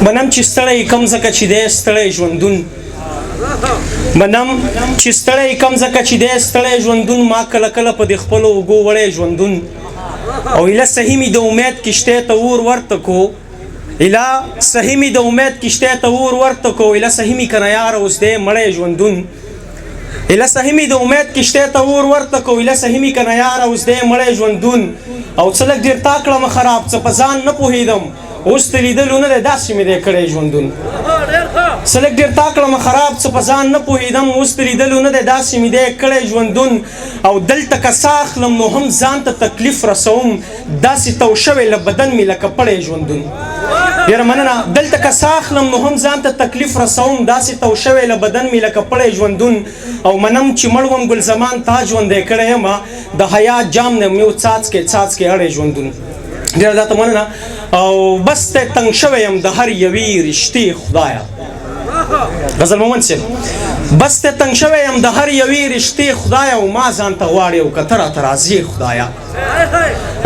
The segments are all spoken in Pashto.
منم چې ستړی کم ځکه چې دی ستړی ژوندون منم چې ستړی کم ځکه چې دی ستړی ژوندون ما کله کله په دې خپلو اوږو وړی ژوندون او ایله صحیح مې د امید کشتۍ ته اور ورته کو ایله صحیح مې د امید کشتۍ ته اور ورته کو ایله صحیح مې کنه یاره اوس دی مړی ژوندون ایله صحیح مې د امید کشتۍ ته اور ورته کو ایله صحیح مې کنه یاره اوس دی مړی ژوندون او څه لږ ډېر تا کړمه خراب څه په ځان نه پوهېدم اوس ته لیدلو نه دی داسې مې دی کړی ژوندون څه لږ ډېر تا کړمه خراب څه په ځان نه پوهېدم اوس ته لیدلو نه دی داسې مې دی کړی ژوندون او دلته که ساه اخلم نو هم ځان ته تکلیف رسوم داسې تو شوی له بدن مې لکه پړی ژوندون ډېره مننه دلته که ساه اخلم نو هم ځان ته تکلیف رسوم داسې تو شوی له بدن مې لکه پړی ژوندون او منم چې مړ وم ګل زمان تا ژوندی کړی یم د حیات جام نه مې و څاڅکې څاڅکې اړی ژوندون ډېره زیاته مننه او بس ته تنګ شوی یم د هر یوې رشتې خدایه غزل مومند صاحب بس ته تنګ شوی یم د هر یوې رشتې خدایه او ما ځان ته غواړې او که ته راته راځې خدایه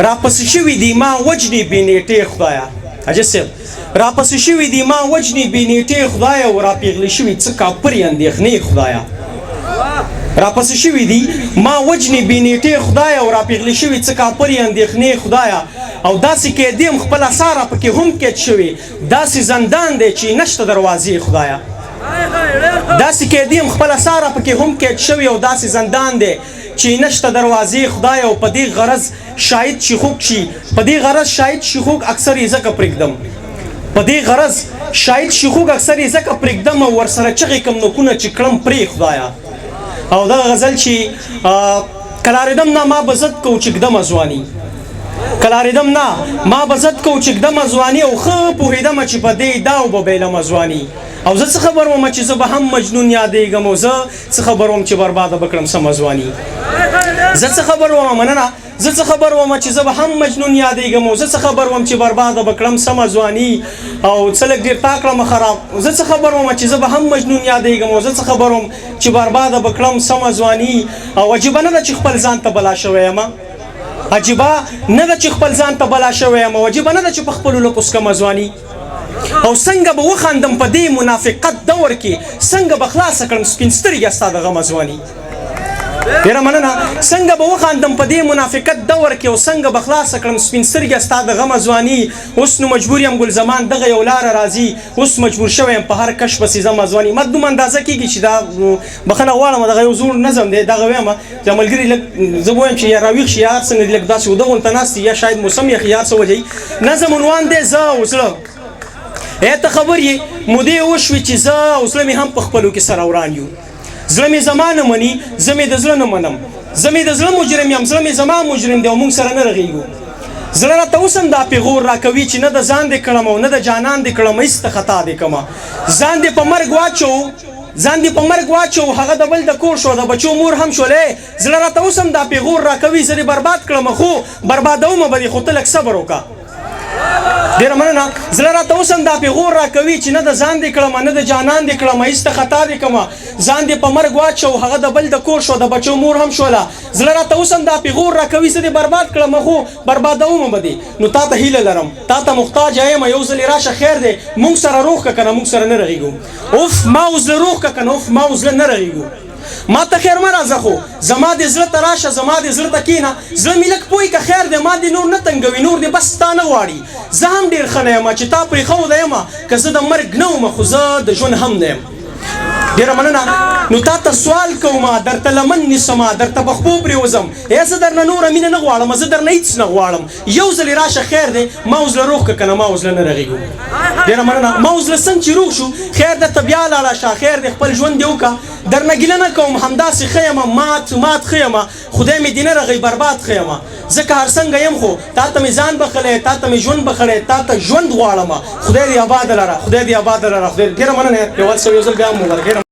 راپسې شوي دي ما وجنې بې نیټې خدایه عجیب صاحب راپسې شوي دي ما وجنې بې نیټې خدایه او راپېغلې شوي څه کاپرې اندېښنې خدایه راپسې شوي دي ما وجنې بې نیټې خدایه او راپېغلې شوي څه کاپرې اندېښنې خدایه او داسې قیدیم خپل اثاره پکې هم قید شوي داسې زندان دی چې نشته دروازې خدایه داسې قیدیم خپل اثاره پکې هم قید شوي او داسې زندان دی چې نشته دروازې خدایه او په دې غرض شاید شیخوک شي په دې غرض شاید شیخوک اکثر یې ځکه پرېږدم په دې غرض شاید شیخوک اکثر یې ځکه پرېږدم او ورسره چغې کم نوکونه چې کړم پرې خدایه او دغه غزل چې کلاریدم نه ما به ضد کو چې ږدمه ځواني کلاریدم نه ما به ضد کو چې ږدمه ځواني او ښه پوهېدمه چې په دې دا او به بیلمه ځواني او زه څه خبر وم چې زه به هم مجنون یادېږم او زه څه خبر وم چې برباده به کړم سمه ځواني زه څه خبر وم مننه زه څه خبر وم چې زه به هم مجنون یادېږم او زه څه خبر وم چې برباده به کړم سمه ځواني او څه لږ ډېر تا کړمه خراب زه څه خبر وم چې زه به هم مجنون یادېږم او زه څه خبر وم چې برباده به کړم سمه ځواني او عجیبه نه ده چې خپل ځان ته بلا شوی یم عجیبه نه ده چې خپل ځان ته بلا شوی یم او عجیبه نه ده چې په خپلو لپو څکمه ځواني او څنګه به وخاندم په دې منافقت دور کې څنګه به خلاصه کړم سپین سترګې ستا د غمه ځواني ډېره مننه څنګه به وخاندم په دې منافقت دور کې او څنګه به خلاصه کړم سپین سترګې ستا د غمه ځواني اوس نو مجبور یم ګل زمان دغه یو لاره راځي اوس مجبور شوی یم په هر کش پسې ځمه ځواني ما دومره اندازه کېږي چې دا بخښنه غواړم دغه یو زوړ نظم دی دغه وایم چې ملګري لږ زه به وایم چې یا راویښ شي یا هر څنګه دي لږ داسې اوده غونته ناست یا شاید موسم یخ یا هر څه وجهي نظم عنوان دی زه او زړه ته خبر یې مودې وشوې چې زه او زړه مې هم په خپلو کې سره وران یو زړه مې زما نه مني زه مې د زړه نه منم زه مې د زړه مجرم یم زړه مې زما مجرم دی او موږ سره نه رغېږو زړه راته اوس هم دا پیغور راکوي چې نه د ځان دې کړم او نه د جانان دې کړم هېڅ ته خطا دې کړمه ځان دې په مرګ واچو هغه د بل د کور شو د بچو مور هم شولې زړه راته اوس هم دا پیغور راکوي زه دې برباد کړم خو بربادومه به دې خو ته لږ صبر وکړه ډېره مننه زړه راته اوس هم دا پیغور راکوي چې نه د ځان دې کړم نه د جانان دې کړم هېڅ ته خطا دې کړمه ځان دې په مرګ واچو هغه د بل د کور شو د بچو مور هم شوله زړه راته اوس هم دا پیغور راکوي زه دې برباد کړم خو بربادومه به دې نو تا ته هیله لرم تا ته محتاج یم یو ځلې راشه خیر دی موږ سره روغ که که نه موږ سره نه رغېږو اوف ما اوس زړه روغ که که نه اوف ما اوس زړه نه رغېږو ما ته خیر مه راځه خو زما دې زړه ته راشه زما دې زړه ته کښېنه زړه مې لږ پوی که خیر دی ما دې نور نه تنګوي نور دې بس تا نه غواړي زه هم ډېر ښه نه یم چې تا پرېښوده یم که زه د مرګ نه وم خو زه د ژوند هم نه یم ډېره مننه نو تا ته سوال کوم درته لمن نیسم درته په خپو پرېوځم زه درنه نوره مینه نه غواړم زه درنه هېڅ نه غواړم یو ځلې راشه خیر دی ما اوس له روغ که که نه ما اوس له نه رغېږو ډېره مننه ما اوس له څنګ چې روغ شو خیر دی ته بیا لاړه شه خیر دی خپل ژوند دې وکړه درنه ګیله نه کوم همداسې ښه یم مات ښه یم خدای مې دې نه رغوي برباد ښه یم زه که هر څنګه یم خو تا ته مې ځان بخلی تا ته مې ژوند بخلی تا ته ژوند غواړم خدای دې آباد لره خدای دې آباد لره خدای ډېره مننه یو ځل بیا هم مبارک